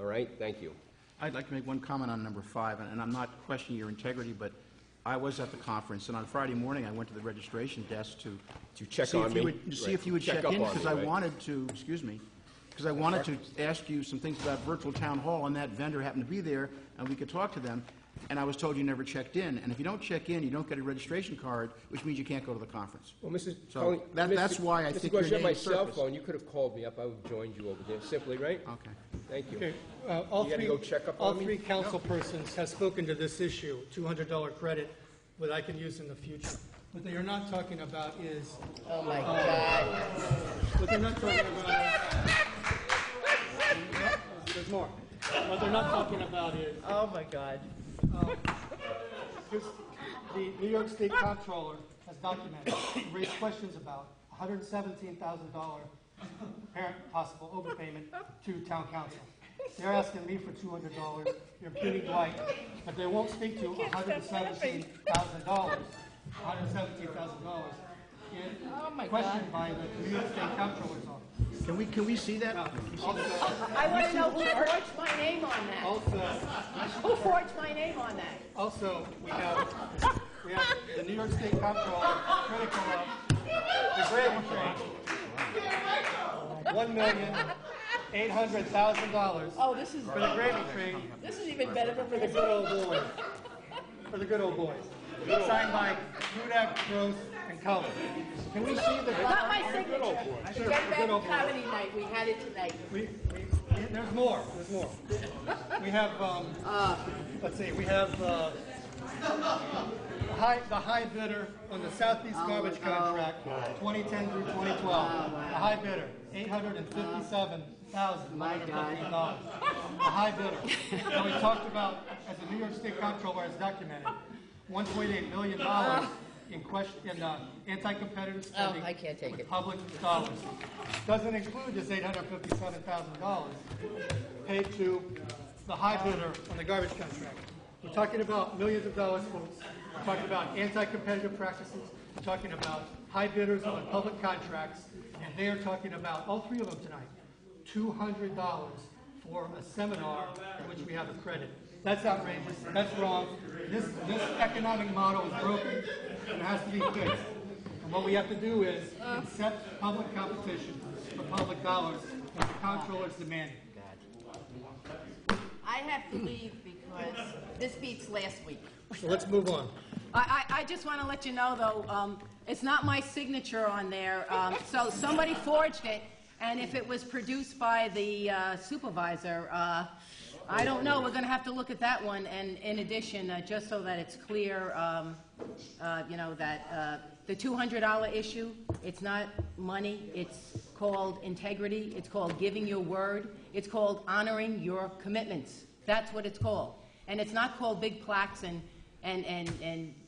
All right, thank you. I'd like to make one comment on number 5, and I'm not questioning your integrity, but I was at the conference, and on Friday morning I went to the registration desk to check see on if me? you would see Right, if you would check check up in, on because me, I right? wanted to, excuse me, because I wanted to ask you some things about virtual town hall, and that vendor happened to be there, and we could talk to them, and I was told you never checked in, and if you don't check in, you don't get a registration card, which means you can't go to the conference. Well, Mrs. So Collins, that's why I think your you have my name cell surfaced. phone. You could have called me up. I would have joined you over there simply, right? Okay. Thank you. Okay, You gotta go check up all on me? three council persons have spoken to this issue, $200 credit that I can use in the future. What they are not talking about is, Oh my God. what they're not talking about is, there's more. What they're not talking about is, Oh my God. the New York State Comptroller has documented, raised questions about $117,000 apparent possible overpayment to town council. They're asking me for $200. They're impugning Dwight, but they won't speak to $117,000. $117,000 Oh my questioned God. by the New York State Comptroller's office. Can we see that? Also, I want to know who forged my name on that. Who forged my name on that? Also, we have the New York State Comptroller critical of the gravy train. $1,800,000 Oh, this is for the gravy train this is even better than for for the the good old boys. For the good old boys. Signed by Hudak, Gross, and Cullen. Can we see the... not my signature. Sure, Get the back good to old boys. comedy night. We had it tonight. There's more. There's more. We have, let's see, we have the high bidder on the Southeast garbage contract, 2010 through 2012. The high bidder, $857,115. The high bidder. So we talked about, as the New York State Comptroller has documented, $1.8 million in anti-competitive spending I can't take with it. public dollars. Doesn't include this $857,000 paid to the high bidder on the garbage contract. We're talking about millions of dollars, folks. We're talking about anti-competitive practices. We're talking about high bidders on public contracts. And they are talking about, all three of them tonight, $200 for a seminar in which we have a credit. That's outrageous. That's wrong. This economic model is broken. It has to be fixed. And what we have to do is accept public competition for public dollars as the comptroller's demanding. I have to leave because this beats last week. So let's move on. I just want to let you know, though, it's not my signature on there. So somebody forged it, and if it was produced by the supervisor, I don't know. We're going to have to look at that one. And in addition, just so that it's clear, you know, that the $200 issue, it's not money. It's called integrity. It's called giving your word. It's called honoring your commitments. That's what it's called. And it's not called big plaques and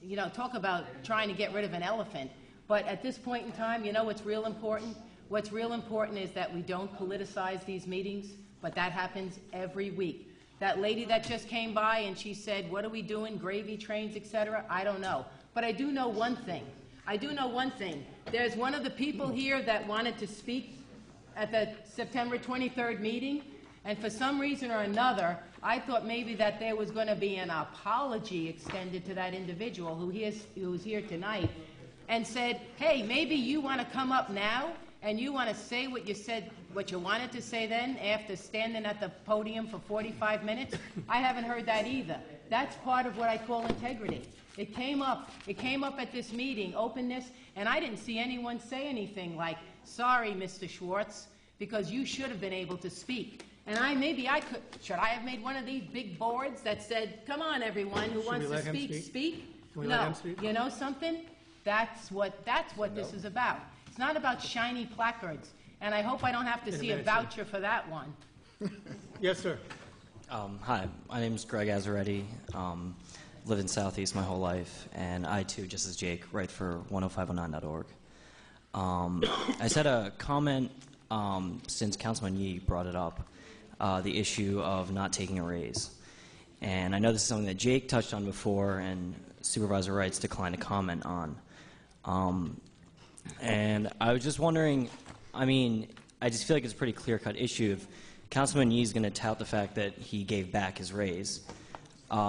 you know, talk about trying to get rid of an elephant. But at this point in time, you know what's real important? What's real important is that we don't politicize these meetings, but that happens every week. That lady that just came by and she said, what are we doing, gravy trains, etc.? I don't know. But I do know one thing. I do know one thing. There's one of the people here that wanted to speak at the September 23rd meeting, and for some reason or another, I thought maybe that there was going to be an apology extended to that individual who's here tonight, and said, hey, maybe you want to come up now and you want to say what you said, what you wanted to say then after standing at the podium for 45 minutes. I haven't heard that either. That's part of what I call integrity. It came up at this meeting, openness, and I didn't see anyone say anything like, sorry, Mr. Schwartz, because you should have been able to speak. And should I have made one of these big boards that said, come on, everyone who wants to speak, speak? No. You know something? That's what this is about. It's not about shiny placards. And I hope I don't have to see a voucher for that one. Yes, sir. Hi, my name is Greg Azaretti. Lived in Southeast my whole life, and I too, just as Jake, write for 10509.org. I just had a comment since Councilman Yee brought it up, the issue of not taking a raise. And I know this is something that Jake touched on before, and Supervisor Wrights declined to comment on. And I was just wondering, I mean, I just feel like it's a pretty clear-cut issue. Councilman Yee is going to tout the fact that he gave back his raise.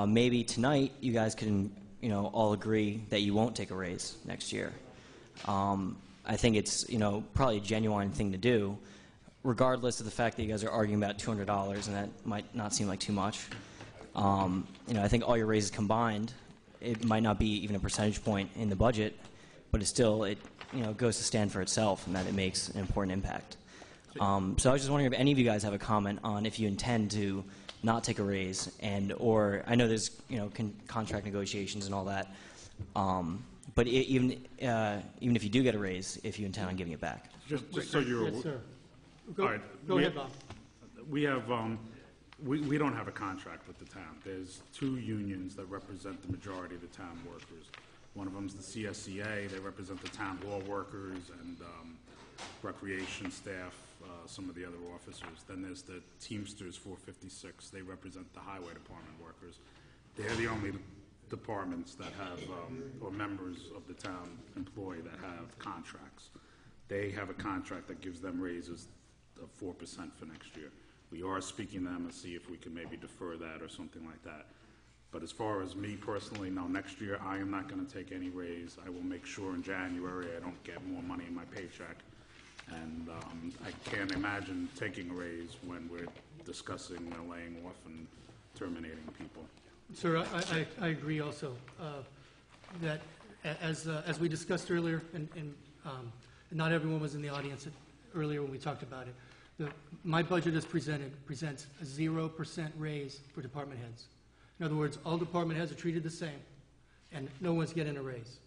Maybe tonight you guys can, all agree that you won't take a raise next year. I think it's, probably a genuine thing to do, regardless of the fact that you guys are arguing about $200, and that might not seem like too much. I think all your raises combined, it might not be even a percentage point in the budget, but it goes to stand for itself, and that it makes an important impact. So I was just wondering if any of you guys have a comment on if you intend to not take a raise, or I know there's contract negotiations and all that, but even if you do get a raise, if you intend on giving it back. Just so you're Yes, sir. All right. Go ahead, Bob. We have, we don't have a contract with the town. There's two unions that represent the majority of the town workers. One of them's the CSCA. They represent the town hall workers and recreation staff, some of the other officers. Then there's the Teamsters 456. They represent the highway department workers. They're the only departments that have, or members of the town employee that have contracts. They have a contract that gives them raises of 4% for next year. We are speaking to them to see if we can maybe defer that or something like that. But as far as me personally, no, next year I am not going to take any raise. I will make sure in January I don't get more money in my paycheck. And I can't imagine taking a raise when we're discussing laying off and terminating people. Sir, I agree also that as we discussed earlier, and not everyone was in the audience earlier when we talked about it, my budget as presents a 0% raise for department heads. In other words, all department heads are treated the same, and no one's getting a raise.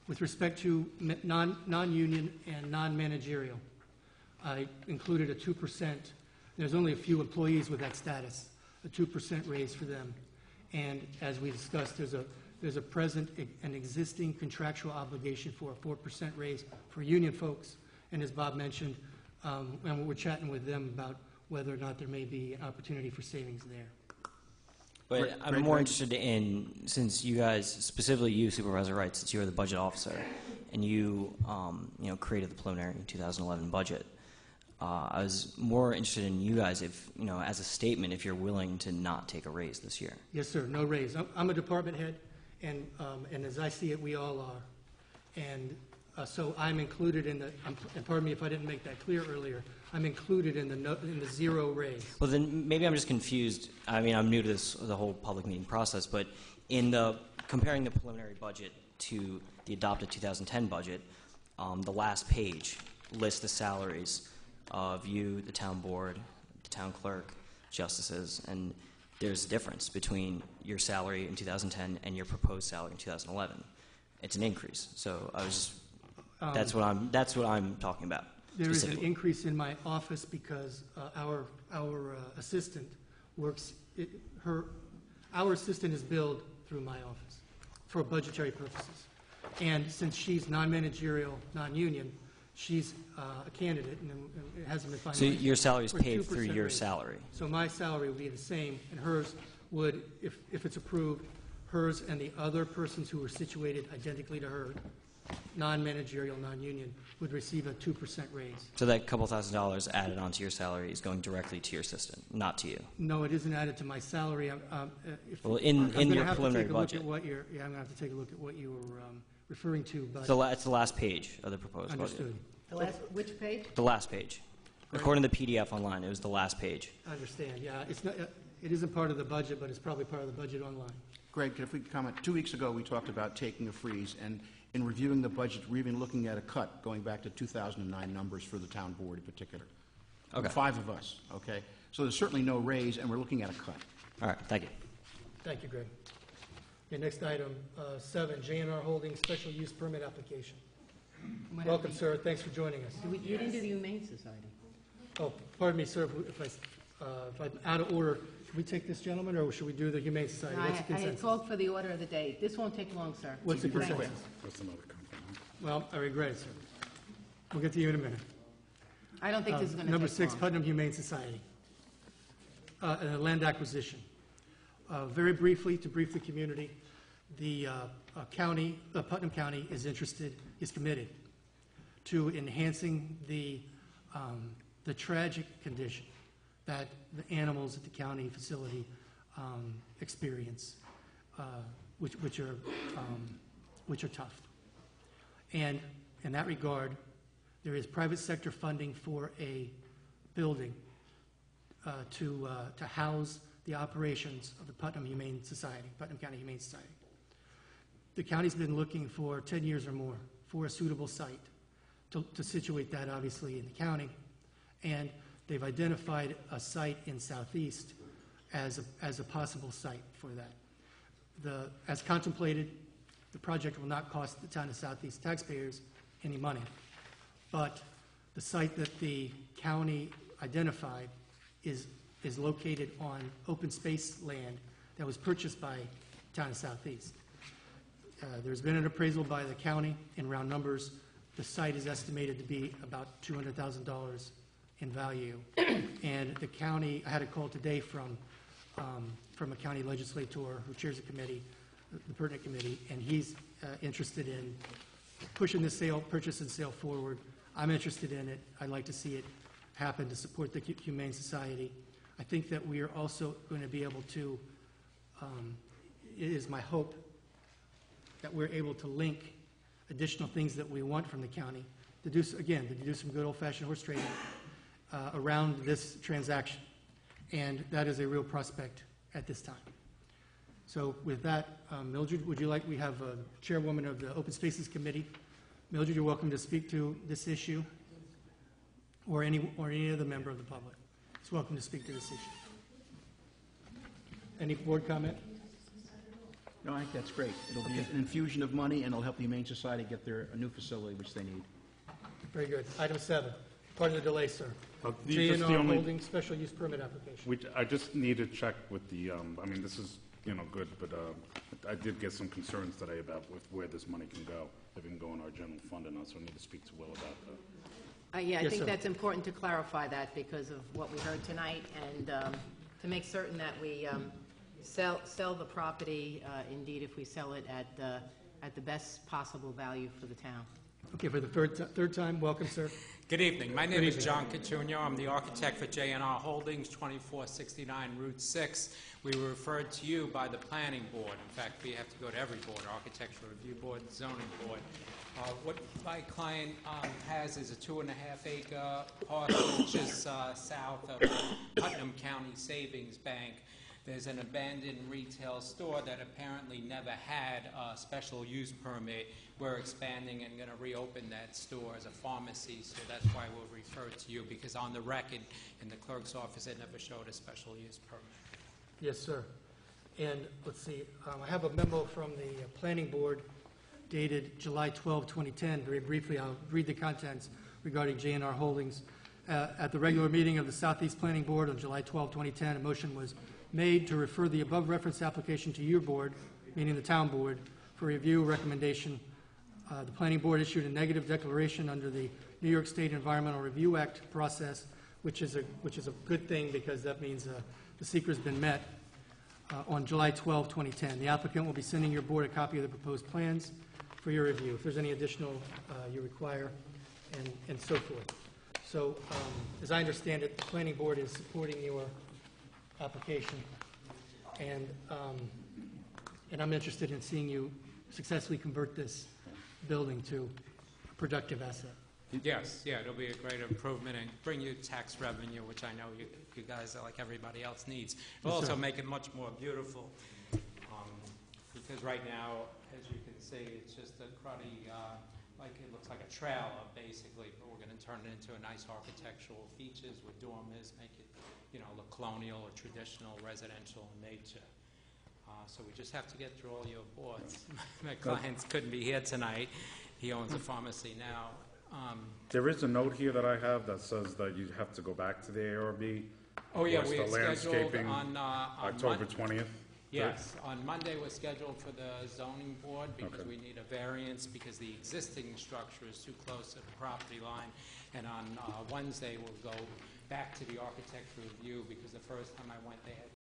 With respect to non-union and non-managerial, I included a 2%. There's only a few employees with that status, a 2% raise for them. And as we discussed, there's a present and existing contractual obligation for a 4% raise for union folks. And as Bob mentioned, and we're chatting with them about whether or not there may be an opportunity for savings there. But I'm more interested in, since you guys, specifically you, Supervisor Wright, since you are the budget officer, and you, created the preliminary 2011 budget. I was more interested in you guys, if as a statement, if you're willing to not take a raise this year. Yes, sir. No raise. I'm a department head, and as I see it, we all are. And so I'm included in the. And pardon me if I didn't make that clear earlier. I'm included in the zero raise. Well, then maybe I'm just confused. I mean, I'm new to the whole public meeting process, but in comparing the preliminary budget to the adopted 2010 budget, the last page lists the salaries of you, the town board, the town clerk, justices, and there's a difference between your salary in 2010 and your proposed salary in 2011. It's an increase. So I was that's what I'm talking about. There is an increase in my office because our assistant works. Our assistant is billed through my office for budgetary purposes, and since she's non-managerial, non-union, she's a candidate and it hasn't been finalized. So your salary is paid through your salary. So my salary would be the same, and hers would, if it's approved, hers and the other persons who are situated identically to her, non-managerial, non-union, would receive a 2% raise. So that couple $1,000s added onto your salary is going directly to your assistant, not to you. No, it isn't added to my salary. Well, in your preliminary budget. I'm going to have to take a look at what you were referring to. But So it's the last page of the proposed understood. budget. Which page? The last page. According to the PDF online, it was the last page. I understand. Yeah, it's not. It isn't part of the budget, but it's probably part of the budget online. Greg, if we could comment, 2 weeks ago we talked about taking a freeze, and in reviewing the budget, we're even looking at a cut going back to 2009 numbers for the town board in particular. Okay. 5 of us, okay? So there's certainly no raise, and we're looking at a cut. All right, thank you. Thank you, Greg. Okay, next item, 7, J&R Holdings Special Use Permit Application. Welcome, sir. Thanks for joining us. You didn't do the Humane Society. Oh, pardon me, sir, if I'm out of order. Should we take this gentleman, or should we do the Humane Society? No, What's the I had consensus? called for the order of the day. This won't take long, sir. What's the Thank you. consensus? That's another company. Well, I regret it, sir. We'll get to you in a minute. I don't think this is going to take long. Number 6, Putnam Humane Society. Land acquisition. Very briefly, to brief the community, the Putnam County is committed to enhancing the tragic condition that the animals at the county facility experience, which are tough. And in that regard, there is private sector funding for a building to house the operations of the Putnam County Humane Society. The county's been looking for 10 years or more for a suitable site to situate that, obviously, in the county. And they've identified a site in Southeast as a possible site for that. As contemplated, the project will not cost the town of Southeast taxpayers any money. But the site that the county identified is located on open space land that was purchased by town of Southeast. There's been an appraisal by the county in round numbers. The site is estimated to be about $200,000 in value. And the county, I had a call today from a county legislator who chairs the committee, the pertinent committee, and he's interested in pushing the purchase and sale forward. I'm interested in it. I'd like to see it happen to support the Humane Society. I think that we are also going to be able to, it is my hope that we're able to link additional things that we want from the county to do some good old-fashioned horse trading around this transaction. And that is a real prospect at this time. So with that, Mildred, we have a chairwoman of the Open Spaces Committee. Mildred, you're welcome to speak to this issue, or any other member of the public is welcome to speak to this issue. Any board comment? No, I think that's great. It'll be an infusion of money, and it'll help the Humane Society get a new facility, which they need. Very good. Item 7, part of the delay, sir. Just the G&R only- Holding Special Use Permit application. I just need to check with the, I mean, this is, good, but I did get some concerns today about where this money can go. If it can go in our general fund or not, so I need to speak to Will about that. Yeah, I Yes, think sir. that's important to clarify that because of what we heard tonight, and to make certain that we sell the property, indeed, if we sell it at the best possible value for the town. Okay, for the third time, welcome, sir. Good evening. My name is John Catuno. I'm the architect for J&R Holdings, 2469 Route 6. We were referred to you by the planning board. In fact, we have to go to every board, architectural review board, zoning board. What my client has is a 2.5-acre parcel just south of Putnam County Savings Bank. There's an abandoned retail store that apparently never had a special use permit. We're expanding and going to reopen that store as a pharmacy, so that's why we'll refer to you, because on the record in the clerk's office, it never showed a special use permit. Yes, sir. And let's see, I have a memo from the planning board dated July 12, 2010. Very briefly, I'll read the contents regarding J&R Holdings. At the regular meeting of the Southeast Planning Board on July 12, 2010, a motion was made to refer the above referenced application to your board, meaning the town board, for review recommendation. The planning board issued a negative declaration under the New York State Environmental Review Act process, which is a good thing because that means the seeker's been met. On July 12, 2010. The applicant will be sending your board a copy of the proposed plans for your review. If there's any additional you require, and so forth. So, as I understand it, the planning board is supporting your application, and I'm interested in seeing you successfully convert this building to a productive asset. Yes, yeah, it'll be a great improvement and bring you tax revenue, which I know you guys, like everybody else, needs. It'll Yes, sir. also make it much more beautiful, because right now, as you can see, it's just a cruddy, like it looks like a trailer, basically, but we're going to turn it into a nice architectural features with dormers, make it, look colonial or traditional, residential in nature. So we just have to get through all your boards. My clients couldn't be here tonight. He owns a pharmacy now. There is a note here that I have that says that you have to go back to the ARB. Oh, yeah, Plus we the had scheduled landscaping, on October 20th. Yes, on Monday we're scheduled for the zoning board because Okay. we need a variance because the existing structure is too close to the property line. And on Wednesday we'll go back to the architectural review because the first time I went they had